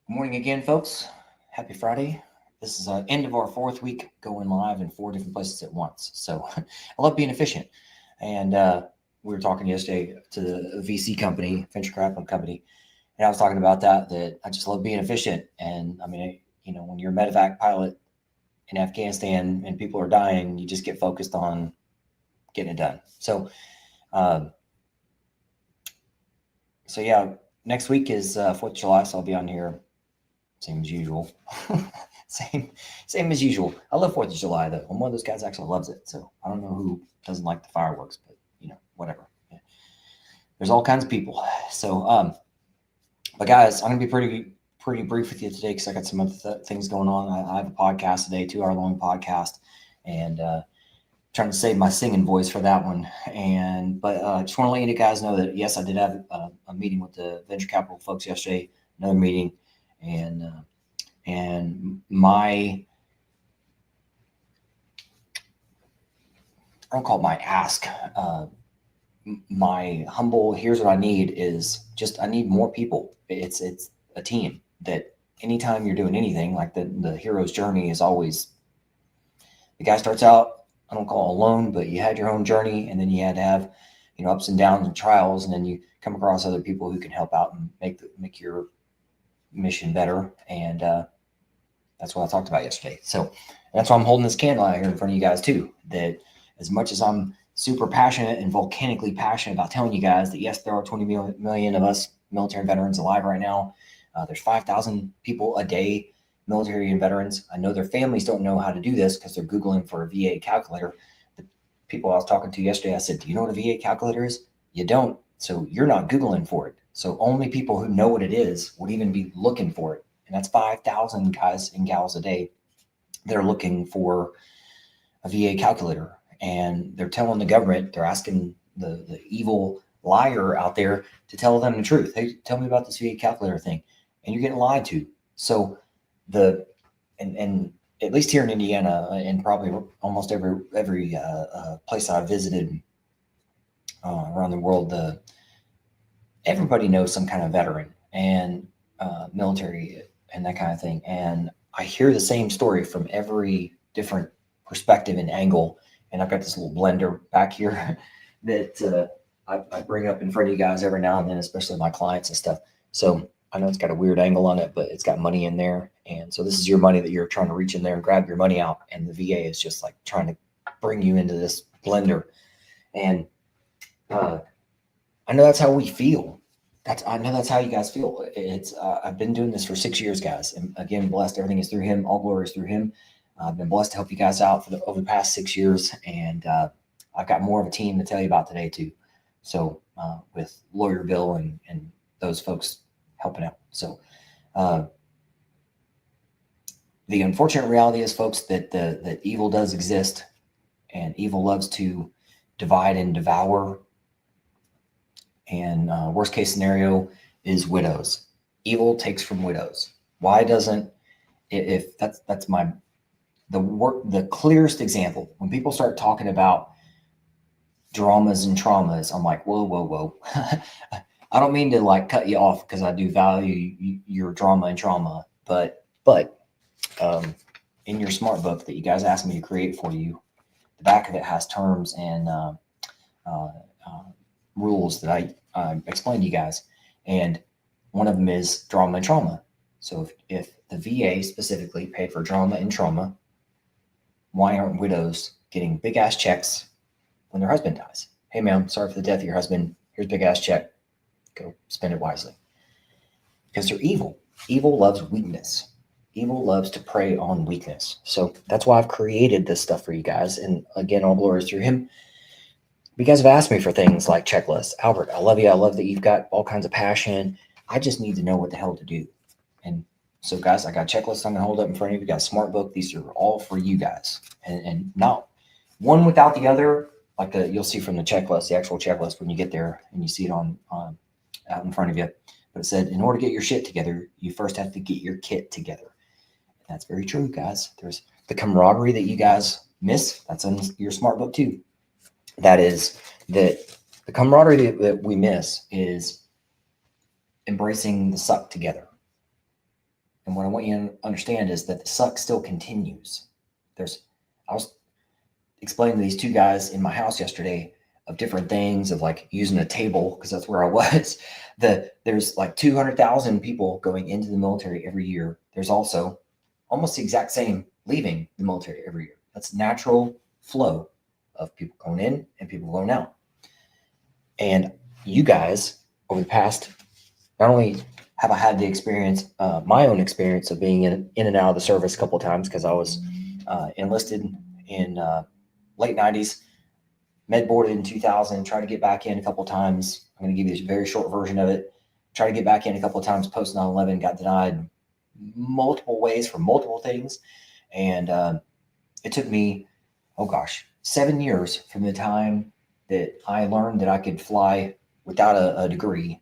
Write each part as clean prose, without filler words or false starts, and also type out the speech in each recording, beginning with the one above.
Good morning again, folks. Happy Friday. This is the end of our fourth week going live in 4 different places at once. So I love being efficient. And we were talking yesterday to the VC company, venture capital company, and I was talking about that I just love being efficient. And I mean, when you're a medevac pilot in Afghanistan and people are dying, you just get focused on getting it done. So, yeah, next week is 4th of July, so I'll be on here same as usual. same as usual. I love 4th of July, though. I'm one of those guys that actually loves it. So I don't know who doesn't like the fireworks, but, whatever. Yeah. There's all kinds of people. So, but guys, I'm going to be pretty brief with you today because I got some other things going on. I have a podcast today, 2-hour long podcast, and trying to save my singing voice for that one. But I just want to let you guys know that, yes, I did have a meeting with the venture capital folks yesterday, another meeting. And my, I don't call it my ask, my humble, here's what I need is just, I need more people. It's a team that anytime you're doing anything, like the hero's journey is always, the guy starts out, I don't call it alone, but you had your own journey, and then you had to have, ups and downs and trials, and then you come across other people who can help out and make your mission better. And that's what I talked about yesterday. So that's why I'm holding this candle out here in front of you guys too, that as much as I'm super passionate and volcanically passionate about telling you guys that, yes, there are 20 million of us military veterans alive right now. There's 5,000 people a day, military and veterans. I know their families don't know how to do this because they're Googling for a VA calculator. The people I was talking to yesterday, I said, do you know what a VA calculator is? You don't. So you're not Googling for it. So only people who know what it is would even be looking for it. And that's 5,000 guys and gals a day that are looking for a VA calculator. And they're telling the government, they're asking the evil liar out there to tell them the truth. Hey, tell me about this VA calculator thing. And you're getting lied to. So and at least here in Indiana, and probably almost every place I've visited around the world, everybody knows some kind of veteran and military and that kind of thing. And I hear the same story from every different perspective and angle. And I've got this little blender back here that I bring up in front of you guys every now and then, especially my clients and stuff. So I know it's got a weird angle on it, but it's got money in there. And so this is your money that you're trying to reach in there and grab your money out. And the VA is just like trying to bring you into this blender. And I know that's how we feel. I know that's how you guys feel. It's I've been doing this for 6 years, guys. And again, blessed. Everything is through him. All glory is through him. I've been blessed to help you guys out over the past 6 years. And I've got more of a team to tell you about today too. So with Lawyer Bill and those folks helping out. So the unfortunate reality is, folks, that evil does exist, and evil loves to divide and devour. And worst case scenario is widows. Evil takes from widows. Why doesn't, if that's the clearest example, when people start talking about dramas and traumas, I'm like, whoa. I don't mean to like cut you off because I do value your drama and trauma, but in your smart book that you guys asked me to create for you, the back of it has terms and rules that I explained to you guys. And one of them is drama and trauma. So if the VA specifically paid for drama and trauma, why aren't widows getting big ass checks when their husband dies? Hey, ma'am, sorry for the death of your husband. Here's a big ass check. Go spend it wisely. Because they're evil. Evil loves weakness. Evil loves to prey on weakness. So that's why I've created this stuff for you guys. And again, all glory is through him. You guys have asked me for things like checklists. Albert, I love you. I love that you've got all kinds of passion. I just need to know what the hell to do. And so, guys, I got checklists I'm going to hold up in front of you. We got a smart book. These are all for you guys. And not one without the other. Like you'll see from the checklist, the actual checklist, when you get there and you see it on out in front of you. But it said, in order to get your shit together, you first have to get your kit together. And that's very true, guys. There's the camaraderie that you guys miss. That's in your smart book too. That is that the camaraderie that we miss is embracing the suck together. And what I want you to understand is that the suck still continues. I was explaining to these two guys in my house yesterday of different things, of like using a table, because that's where I was. There's like 200,000 people going into the military every year. There's also almost the exact same leaving the military every year. That's natural flow of people going in and people going out. And you guys, over the past, not only have I had the experience, my own experience of being in and out of the service a couple of times, because I was enlisted in late 90s, med boarded in 2000, tried to get back in a couple of times. I'm going to give you a very short version of it. Tried to get back in a couple of times post 9/11, got denied multiple ways for multiple things. And it took me, 7 years from the time that I learned that I could fly without a degree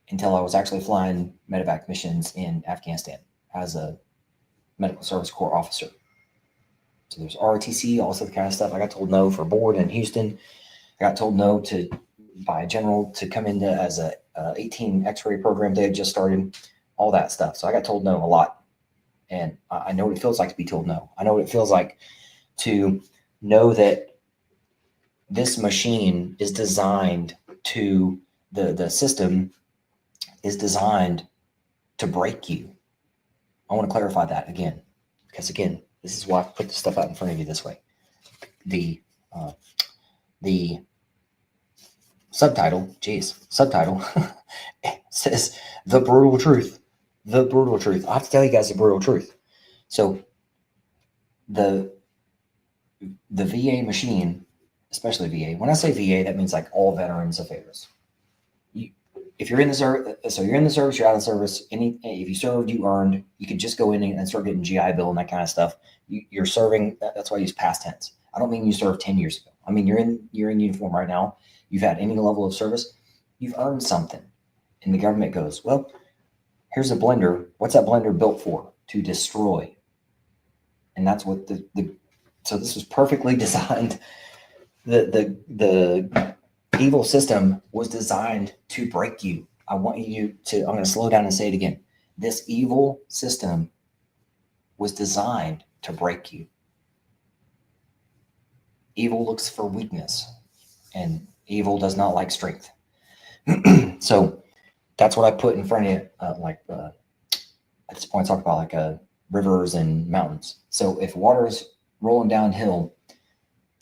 until I was actually flying medevac missions in Afghanistan as a medical service corps officer. So there's ROTC, also the kind of stuff. I got told no for board in Houston. I got told no by a general to come into as a 18 X-ray program they had just started, all that stuff. So I got told no a lot. And I know what it feels like to be told no. I know what it feels like to know that this machine is designed to, the system is designed to break you. I want to clarify that again, because again, this is why I put the stuff out in front of you this way. The subtitle says the brutal truth. The brutal truth. I have to tell you guys the brutal truth. So the VA machine, especially VA, when I say VA, that means like all veterans affairs. If you're in the service, so you're in the service, you're out of the service. If you served, you earned. You could just go in and start getting GI Bill and that kind of stuff. You're serving. That's why I use past tense. I don't mean you served 10 years ago. I mean you're in uniform right now. You've had any level of service. You've earned something, and the government goes, well, here's a blender. What's that blender built for? To destroy. And that's what so this was perfectly designed. The evil system was designed to break you. I want you to, I'm going to slow down and say it again. This evil system was designed to break you. Evil looks for weakness, and evil does not like strength. So that's what I put in front of you. At this point, I talk about like rivers and mountains. So if water is rolling downhill,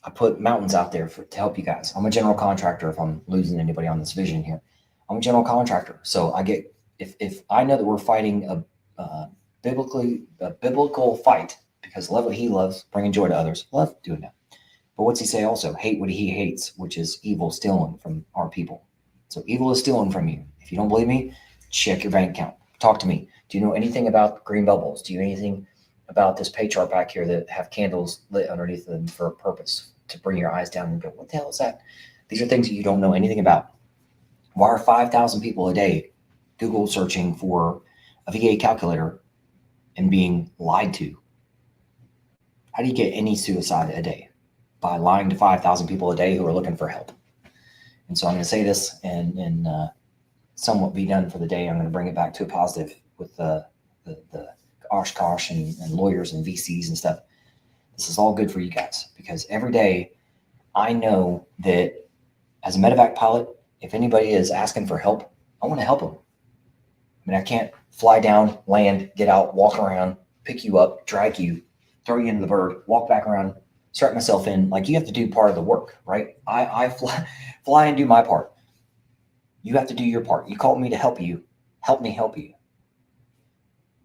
I put mountains out there to help you guys. I'm a general contractor. If I'm losing anybody on this vision here, I'm a general contractor. So I get, if I know that we're fighting a biblical fight, because love what he loves, bringing joy to others, love doing that. But what's he say also? Hate what he hates, which is evil stealing from our people. So evil is stealing from you. If you don't believe me, check your bank account. Talk to me. Do you know anything about green bubbles? Do you know anything about this pay chart back here that have candles lit underneath them for a purpose? To bring your eyes down and go, what the hell is that? These are things that you don't know anything about. Why are 5,000 people a day Google searching for a VA calculator and being lied to? How do you get any suicide a day? By lying to 5,000 people a day who are looking for help. And so I'm going to say this and somewhat be done for the day. I'm going to bring it back to a positive with the Oshkosh and lawyers and VCs and stuff. This is all good for you guys, because every day I know that as a medevac pilot, if anybody is asking for help, I want to help them. I mean, I can't fly down, land, get out, walk around, pick you up, drag you, throw you into the bird, walk back around, strap myself in. Like, you have to do part of the work, right? I fly and do my part. You have to do your part. You called me to help you. Help me help you.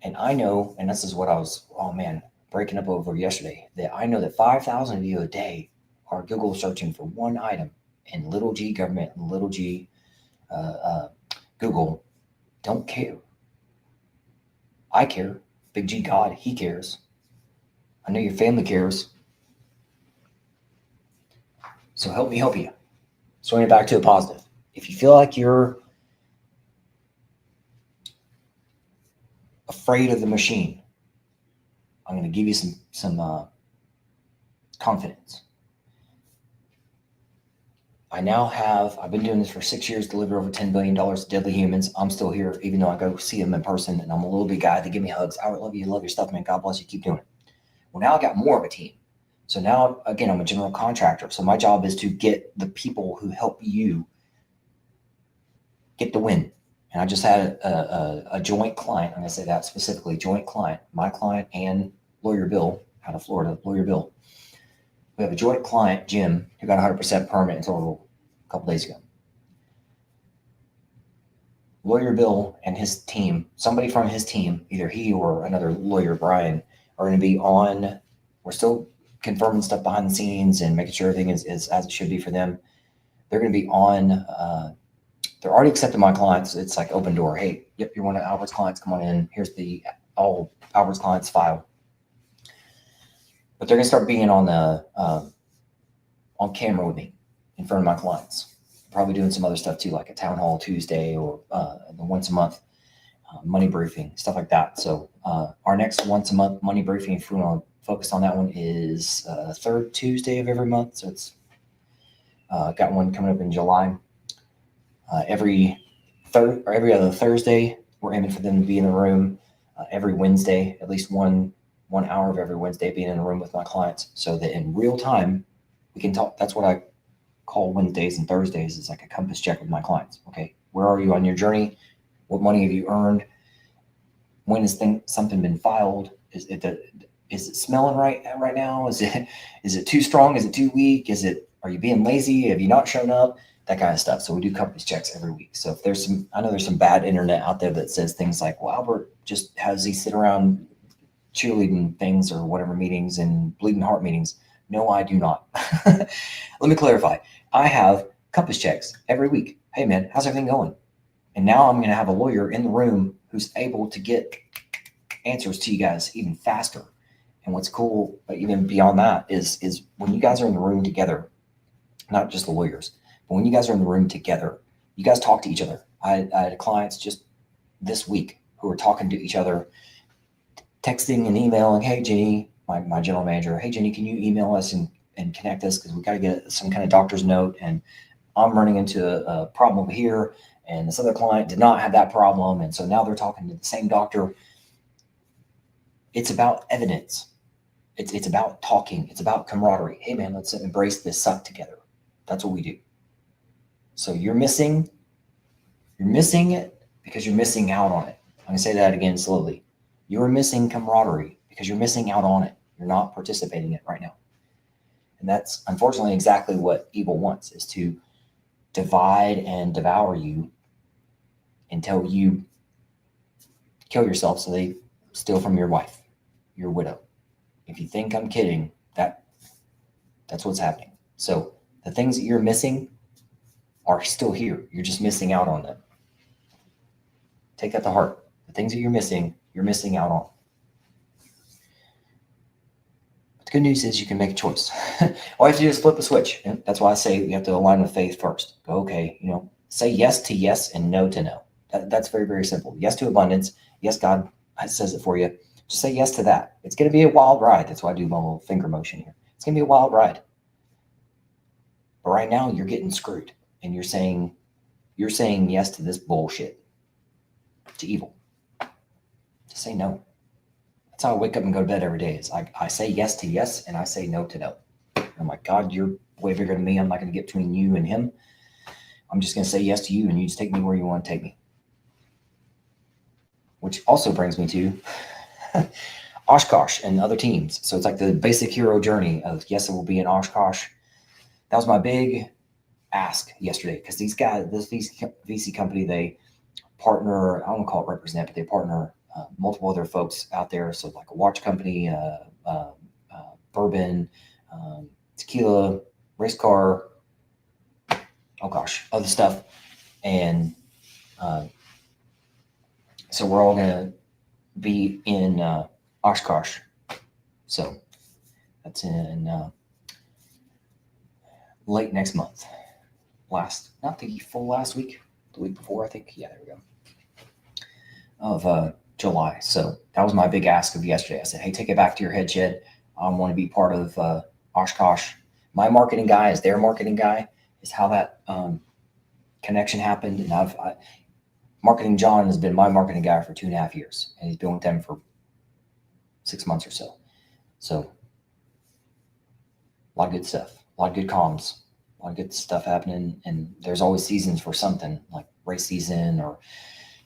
And I know, and this is what I was, breaking up over yesterday, that I know that 5,000 of you a day are Google searching for one item, and little g government and little g Google don't care. I care. Big G God, he cares. I know your family cares. So help me help you. Swing it back to a positive. If you feel like you're afraid of the machine, I'm going to give you some confidence. I've been doing this for 6 years, delivered over $10 billion to deadly humans. I'm still here, even though I go see them in person, and I'm a little big guy. They give me hugs. I love you. Love your stuff, man. God bless you. Keep doing it. Well, now I got more of a team. So now, again, I'm a general contractor. So my job is to get the people who help you get the win. And I just had a joint client. I'm going to say that specifically, joint client, my client and Lawyer Bill out of Florida, Lawyer Bill. We have a joint client, Jim, who got 100% permanent in total a couple days ago. Lawyer Bill and his team, somebody from his team, either he or another lawyer, Brian, are going to be on. We're still confirming stuff behind the scenes and making sure everything is as it should be for them. They're going to be on. They're already accepting my clients. It's like open door. Hey, yep, you're one of Albert's clients. Come on in. Here's all Albert's clients file. But they're going to start being on camera with me in front of my clients. Probably doing some other stuff too, like a town hall Tuesday or once a month money briefing, stuff like that. So our next once a month money briefing, if we want to focus on that one, is third Tuesday of every month. So it's got one coming up in July. Every other Thursday, we're aiming for them to be in the room. Every Wednesday, at least one hour of every Wednesday, being in the room with my clients, so that in real time we can talk. That's what I call Wednesdays and Thursdays, is like a compass check with my clients. Okay, where are you on your journey? What money have you earned? When has something been filed? Is it smelling right now? Is it too strong? Is it too weak? Are you being lazy? Have you not shown up? That kind of stuff. So we do compass checks every week. So if I know there's some bad internet out there that says things like, well, Albert just has these sit around cheerleading things or whatever meetings and bleeding heart meetings. No, I do not. Let me clarify. I have compass checks every week. Hey man, how's everything going? And now I'm going to have a lawyer in the room who's able to get answers to you guys even faster. And what's cool, but even beyond that, is when you guys are in the room together, not just the lawyers, but when you guys are in the room together, you guys talk to each other. I had clients just this week who were talking to each other, texting and emailing. Hey, Jenny, my general manager. Hey, Jenny, can you email us and connect us? Because we got to get some kind of doctor's note. And I'm running into a problem over here. And this other client did not have that problem. And so now they're talking to the same doctor. It's about evidence. It's about talking. It's about camaraderie. Hey, man, let's embrace this suck together. That's what we do. So you're missing it because you're missing out on it. I'm going to say that again slowly. You're missing camaraderie because you're missing out on it. You're not participating in it right now. And that's unfortunately exactly what evil wants, is to divide and devour you until you kill yourself so they steal from your wife, your widow. If you think I'm kidding, that's what's happening. So the things that you're missing are still here. You're just missing out on them. Take that to heart. The things that you're missing out on. But the good news is you can make a choice. All you have to do is flip a switch. And that's why I say you have to align with faith first. Go, okay, say yes to yes and no to no. That's very, very simple. Yes to abundance. Yes, God says it for you. Just say yes to that. It's going to be a wild ride. That's why I do my little finger motion here. It's going to be a wild ride. But right now you're getting screwed. And you're saying yes to this bullshit, to evil. Just say no. That's how I wake up and go to bed every day. Is I say yes to yes and I say no to no. I'm like, God, you're way bigger than me. I'm not going to get between you and him. I'm just going to say yes to you, and you just take me where you want to take me. Which also brings me to Oshkosh and other teams. So it's like the basic hero journey of, yes, it will be in Oshkosh. That was my big ask yesterday, because these guys, this VC company, they partner, I don't call it represent, but they partner multiple other folks out there. So like a watch company, bourbon, tequila, race car, other stuff. And so we're all going to be in Oshkosh. So that's in late next month. Not the full last week, the week before, I think. Yeah, there we go. Of July. So that was my big ask of yesterday. I said, hey, take it back to your head shed. I want to be part of Oshkosh. My marketing guy is their marketing guy. is how that connection happened. And Marketing John has been my marketing guy for 2.5 years, and he's been with them for 6 months or so. So a lot of good stuff, a lot of good comms, a lot of good stuff happening. And there's always seasons for something, like race season or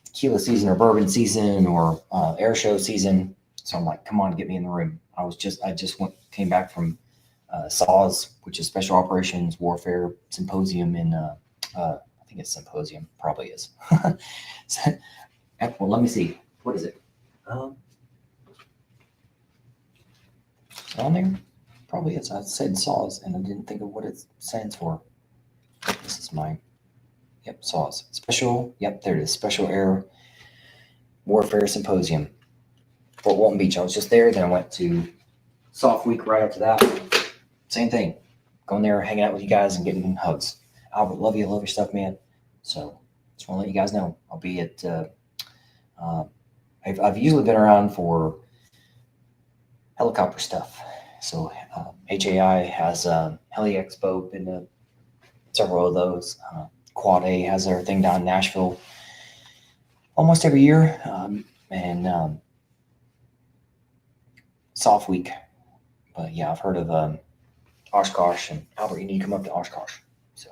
tequila season or bourbon season or air show season. So I'm like, come on, get me in the room. I just came back from SOS, which is Special Operations Warfare Symposium in I think it's Symposium, probably is. Well, let me see. What is it? Is it on there? Probably is. I said SAWS and I didn't think of what it stands for. This is mine. Yep, SAWS. Special, yep, there it is. Special Air Warfare Symposium. Fort Walton Beach. I was just there. Then I went to Soft Week right after that. Same thing. Going there, hanging out with you guys and getting hugs. Albert, love you. Love your stuff, man. So just want to let you guys know. I'll be at, I've usually been around for helicopter stuff. So HAI has Heli Expo, been to several of those. Quad A has their thing down in Nashville almost every year. And Soft Week. But yeah, I've heard of Oshkosh, and Albert, you need to come up to Oshkosh. So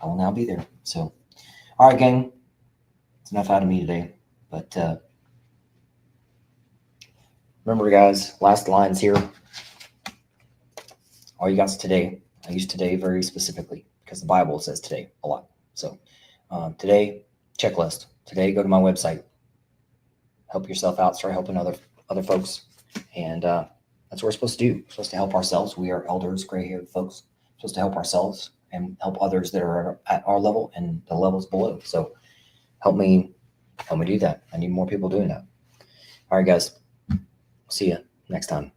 I will now be there. So, all right, gang, it's enough out of me today. But remember, guys, last lines here. All you guys today. I use today very specifically because the Bible says today a lot. So today, checklist. Today, go to my website. Help yourself out. Start helping other folks. And that's what we're supposed to do. We're supposed to help ourselves. We are elders, gray-haired folks. We're supposed to help ourselves and help others that are at our level and the levels below. So help me do that. I need more people doing that. All right, guys. See you next time.